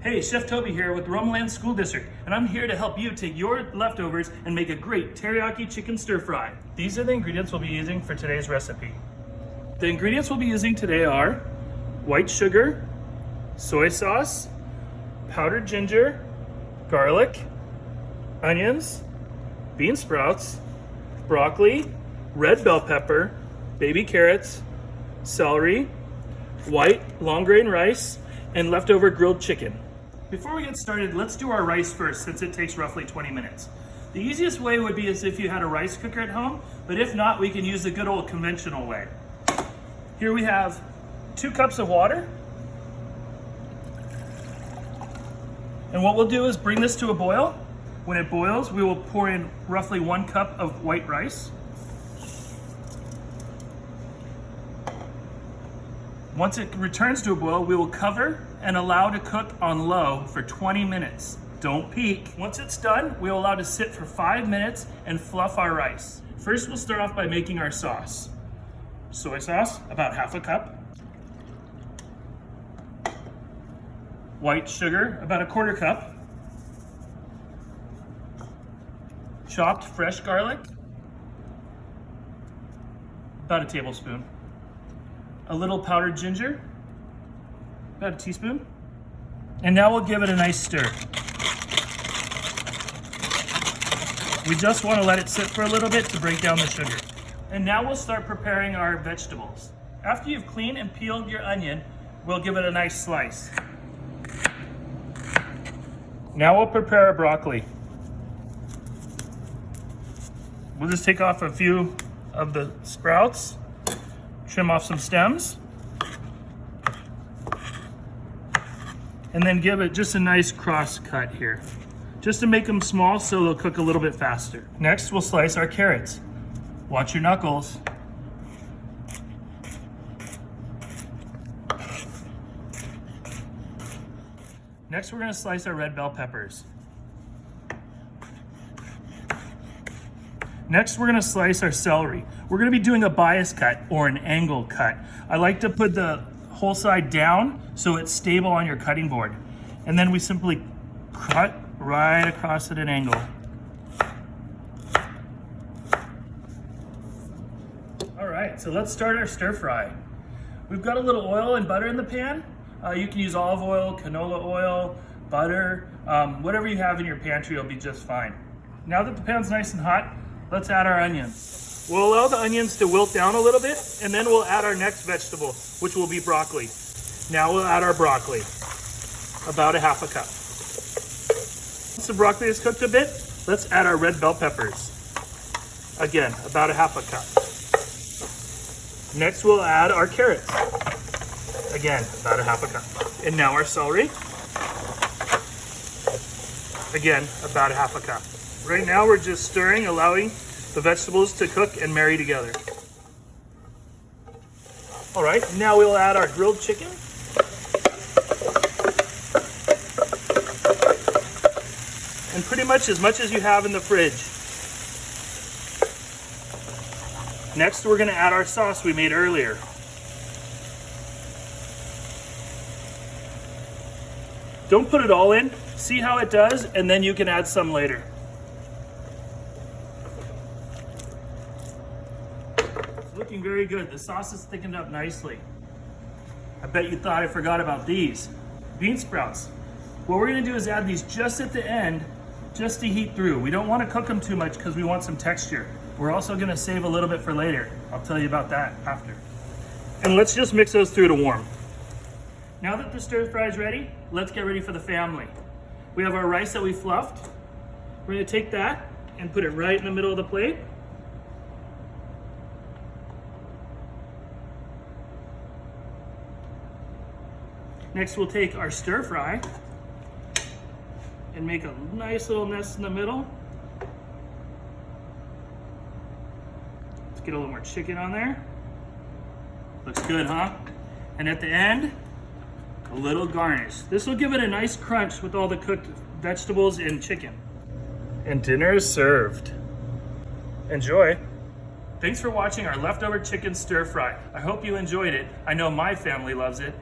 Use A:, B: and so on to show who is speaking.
A: Hey, Chef Toby here with Romoland School District, and I'm here to help you take your leftovers and make a great teriyaki chicken stir fry. These are the ingredients we'll be using for today's recipe. The ingredients we'll be using today are white sugar, soy sauce, powdered ginger, garlic, onions, bean sprouts, broccoli, red bell pepper, baby carrots, celery, white long grain rice, and leftover grilled chicken. Before we get started, let's do our rice first, since it takes roughly 20 minutes. The easiest way would be as if you had a rice cooker at home, but if not, we can use the good old conventional way. Here we have 2 cups of water. And what we'll do is bring this to a boil. When it boils, we will pour in roughly 1 cup of white rice. Once it returns to a boil, we will cover and allow to cook on low for 20 minutes. Don't peek. Once it's done, we'll allow to sit for 5 minutes and fluff our rice. First, we'll start off by making our sauce. Soy sauce, about half a cup. White sugar, about a 1/4 cup. Chopped fresh garlic, about a tablespoon. A little powdered ginger, about a teaspoon. And now we'll give it a nice stir. We just want to let it sit for a little bit to break down the sugar. And now we'll start preparing our vegetables. After you've cleaned and peeled your onion, we'll give it a nice slice. Now we'll prepare our broccoli. We'll just take off a few of the sprouts, trim off some stems, and then give it just a nice cross cut here, just to make them small so they'll cook a little bit faster. Next, we'll slice our carrots. Watch your knuckles. Next, we're gonna slice our red bell peppers. Next, we're gonna slice our celery. We're gonna be doing a bias cut or an angle cut. I like to put the whole side down so it's stable on your cutting board. And then we simply cut right across at an angle. All right, so let's start our stir fry. We've got a little oil and butter in the pan. You can use olive oil, canola oil, butter, whatever you have in your pantry will be just fine. Now that the pan's nice and hot, let's add our onions. We'll allow the onions to wilt down a little bit, and then we'll add our next vegetable, which will be broccoli. Now we'll add our broccoli, about a half a cup. Once the broccoli is cooked a bit, let's add our red bell peppers. Again, about a half a cup. Next, we'll add our carrots. Again, about a half a cup. And now our celery. Again, about a half a cup. Right now we're just stirring, allowing the vegetables to cook and marry together. All right, now we'll add our grilled chicken. And pretty much as you have in the fridge. Next, we're gonna add our sauce we made earlier. Don't put it all in, see how it does, and then you can add some later. It's looking very good. The sauce is thickened up nicely. I bet you thought I forgot about these. Bean sprouts. What we're gonna do is add these just at the end, just to heat through. We don't wanna cook them too much because we want some texture. We're also gonna save a little bit for later. I'll tell you about that after. And let's just mix those through to warm. Now that the stir fry is ready, let's get ready for the family. We have our rice that we fluffed. We're gonna take that and put it right in the middle of the plate. Next, we'll take our stir fry and make a nice little nest in the middle. Let's get a little more chicken on there. Looks good, huh? And at the end, a little garnish. This will give it a nice crunch with all the cooked vegetables and chicken. And dinner is served. Enjoy. Thanks for watching our leftover chicken stir fry. I hope you enjoyed it. I know my family loves it.